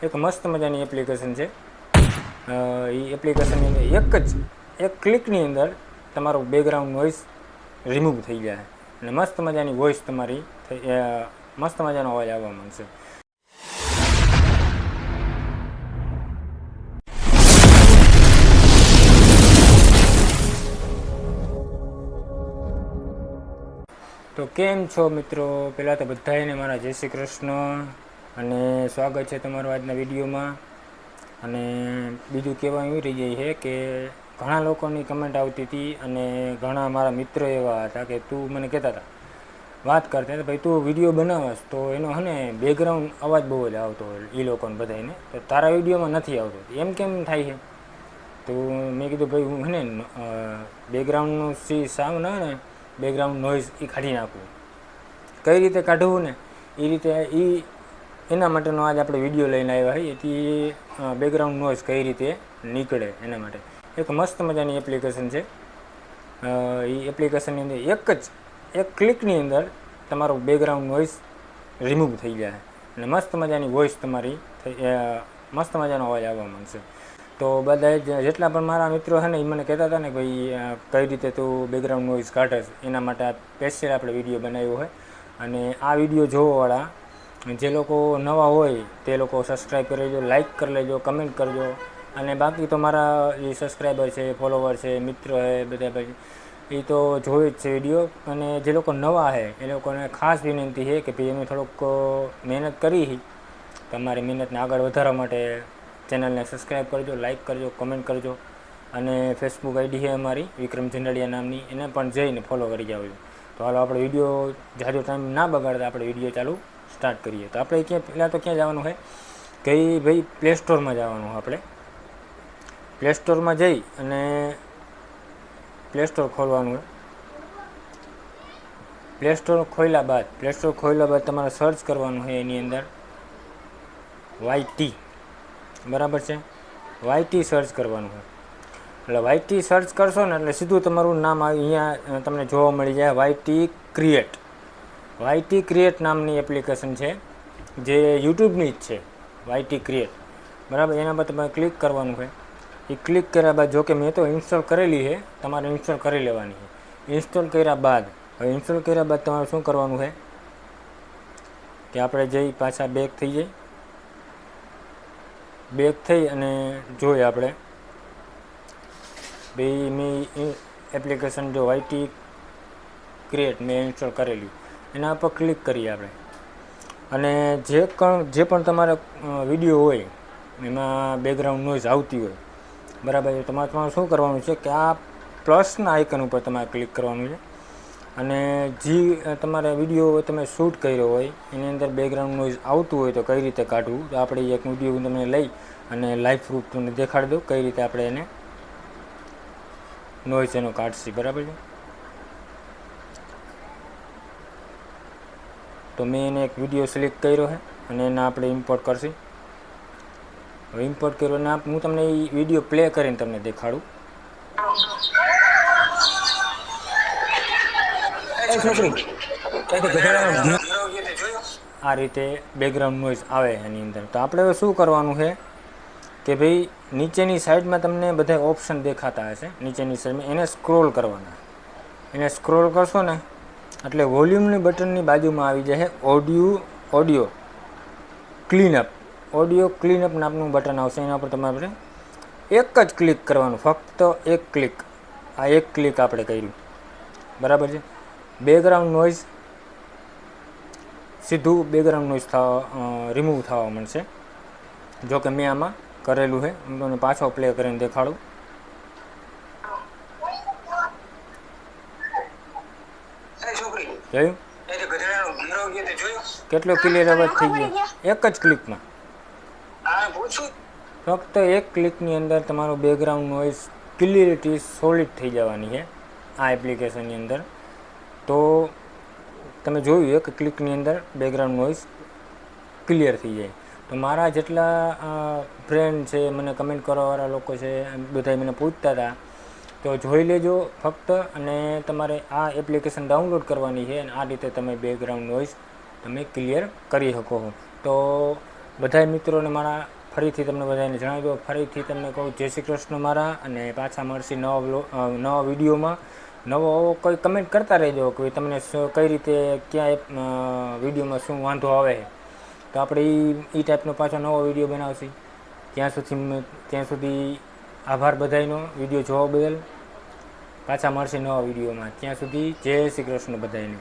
એક મસ્ત મજાની એપ્લિકેશન છે। એ એપ્લિકેશનની અંદર એક ક્લિકની અંદર તમારો બેકગ્રાઉન્ડ નોઇઝ રિમૂવ થઈ જાય અને મસ્ત મજાની વોઇસ તમારી મસ્ત મજાનો અવાજ આવવા માંડશે। તો કેમ છો મિત્રો? પહેલાં તો બધાને મારા જય શ્રી કૃષ્ણ અને સ્વાગત છે તમારું આજના વિડીયોમાં। અને બીજું કહેવા એવી રહી જાય છે કે ઘણા લોકોની કમેન્ટ આવતી હતી અને ઘણા મારા મિત્રો એવા હતા કે તું મને કહેતા હતા, વાત કરતા હતા ભાઈ તું વિડીયો બનાવસ તો એનો હે ને બેકગ્રાઉન્ડ અવાજ બહુ જ આવતો હોય એ લોકોને બધાને, તો તારા વિડીયોમાં નથી આવતો, એમ કેમ થાય છે? તો મેં કીધું ભાઈ હું હે ને બેકગ્રાઉન્ડનું સાઉન્ડ આવે ને બેકગ્રાઉન્ડ નોઇઝ એ કાઢી નાખવું। કઈ રીતે કાઢવું ને એ રીતે એના માટેનો આજ આપણે વિડીયો લઈને આવ્યા છીએ। એથી બેકગ્રાઉન્ડ નોઇઝ કઈ રીતે નીકળે એના માટે એક મસ્ત મજાની એપ્લિકેશન છે। એ એપ્લિકેશનની અંદર એક ક્લિકની અંદર તમારો બેકગ્રાઉન્ડ નોઇઝ રિમૂવ થઈ જાય અને મસ્ત મજાની વોઇસ તમારી મસ્ત મજાનો અવાજ આવવા માંડશે। તો બધા જેટલા પણ મારા મિત્રો છે ને એ મને કહેતા હતા ને ભાઈ કઈ રીતે તું બેકગ્રાઉન્ડ નોઇઝ કાઢે, એના માટે આ સ્પેશિયલ આપણે વિડીયો બનાવ્યો હોય। અને આ વિડીયો જોવાવાળા જે લોકો નવા હોય તે લોકો સબસ્ક્રાઈબ કરી લેજો, લાઇક કરી લેજો, કમેન્ટ કરજો। અને બાકી તો મારા જે સબસ્ક્રાઈબર છે, ફોલોવર છે, મિત્ર છે, બધા ભાઈ એ તો જોઈ જ છે વિડીયો। અને જે લોકો નવા છે એ લોકોને ખાસ વિનંતી છે કે ભાઈ અમે થોડોક મહેનત કરી, તમારી મહેનતને આગળ વધારવા માટે ચેનલને સબસ્ક્રાઈબ કરજો, લાઇક કરજો, કમેન્ટ કરજો। અને ફેસબુક આઈડી છે અમારી વિક્રમ ઝંડાડિયા નામની, એને પણ જઈને ફોલો કરી જાવજો। તો હાલો આપણે વિડીયો જાજો ટાઈમ ના બગાડતા આપણે વિડીયો ચાલુ સ્ટાર્ટ કરીએ। તો આપણે પહેલાં તો ક્યાં જવાનું છે કે ભાઈ પ્લે સ્ટોરમાં જવાનું। આપણે પ્લે સ્ટોરમાં જઈ અને પ્લે સ્ટોર ખોલવાનું છે। પ્લે સ્ટોર ખોલ્યા બાદ તમારે સર્ચ કરવાનું છે એની અંદર YT, બરાબર છે? YT સર્ચ કરવાનું છે। એટલે YT સર્ચ કરશો ને એટલે સીધું તમારું નામ અહીંયા તમને જોવા મળી જાય, YT ક્રિએટ નામની એપ્લિકેશન છે જે યુટ્યુબની જ છે, YT ક્રિએટ, બરાબર? એના પર તમારે ક્લિક કરવાનું છે। એ ક્લિક કર્યા બાદ જોકે મેં તો ઇન્સ્ટોલ કરેલી છે, તમારે ઇન્સ્ટોલ કરી લેવાની છે। ઇન્સ્ટોલ કર્યા બાદ તમારે શું કરવાનું છે કે આપણે જઈ પાછા બેક થઈ અને જોઈએ આપણે ભાઈ મેં એપ્લિકેશન જો YT ક્રિએટ મેં ઇન્સ્ટોલ કરેલી, એના પર ક્લિક કરીએ આપણે। અને જે પણ તમારે વિડીયો હોય એમાં બેકગ્રાઉન્ડ નોઇઝ આવતી હોય, બરાબર છે? તમારે શું કરવાનું છે કે આ પ્લસના આઇકન ઉપર તમારે ક્લિક કરવાનું છે। અને જે તમારા વિડીયો તમે શૂટ કર્યો હોય એની અંદર બેકગ્રાઉન્ડ નોઇઝ આવતું હોય તો કઈ રીતે કાઢવું, તો આપણે એક વિડીયો તમને લઈ અને લાઈવ પ્રૂફ તમને દેખાડી દઉં કઈ રીતે આપણે એને નોઇઝ એનો કાઢશી, બરાબર છે? તો મેં એને એક વિડીયો સિલેક્ટ કર્યો છે અને એને આપણે ઇમ્પોર્ટ કરશી। હવે ઇમ્પોર્ટ કર્યો અને હું તમને એ વિડીયો પ્લે કરીને તમને દેખાડું। આ રીતે બેકગ્રાઉન્ડ નોઇઝ આવે એની અંદર। તો આપણે હવે શું કરવાનું છે કે ભાઈ નીચેની સાઈડમાં તમને બધા ઓપ્શન દેખાતા હશે, નીચેની સાઈડમાં એને સ્ક્રોલ કરવાના। એને સ્ક્રોલ કરશો ને એટલે વોલ્યુમની બટનની બાજુમાં આવી જાય ઓડિયો ક્લીનઅપ નામનું બટન આવશે। એના પર તમારે એક જ ક્લિક કરવાનું, ફક્ત એક ક્લિક, આ એક ક્લિક આપણે કર્યું, બરાબર છે? બેકગ્રાઉન્ડ નોઇઝ સીધું રિમૂવ થવા મળશે। જો કે મેં આમાં કરેલું છે, હું તમને પાછો પ્લે કરીને દેખાડું। જોયું કેટલો ક્લિયર અવાજ થઈ ગયો એક જ ક્લિકમાં। ફક્ત એક ક્લિકની અંદર તમારો બેકગ્રાઉન્ડ નોઇઝ ક્લિયરિટી સોલિડ થઈ જવાની છે આ એપ્લિકેશનની અંદર। તો તમે જોયું એક ક્લિકની અંદર બેકગ્રાઉન્ડ નોઇઝ ક્લિયર થઈ જાય। તો મારા જેટલા ફ્રેન્ડ છે, મને કમેન્ટ કરવાવાળા લોકો છે, બધા મને પૂછતા હતા, તો જોઈ લેજો ફક્ત। અને તમારે આ એપ્લિકેશન ડાઉનલોડ કરવાની છે અને આ રીતે તમે બેકગ્રાઉન્ડ નોઇઝ તમે ક્લિયર કરી શકો છો। તો બધા મિત્રોને મારા ફરીથી તમને બધાને જણાવી દો, ફરીથી તમને કહું જય શ્રી કૃષ્ણ મારા, અને પાછા મળશે નવા વિડીયોમાં. નવો કોઈ કમેન્ટ કરતા રહેજો કે તમને કઈ રીતે ક્યાં વિડીયોમાં શું વાંધો આવે, તો આપણે એ ટાઈપનો પાછો નવો વિડીયો બનાવશું. ત્યાં સુધી આભાર બધાયનો વિડીયો જોવા બદલ. પાછા મળશે નવા વિડીયોમાં. ત્યાં સુધી જય શ્રી કૃષ્ણ બધાયને.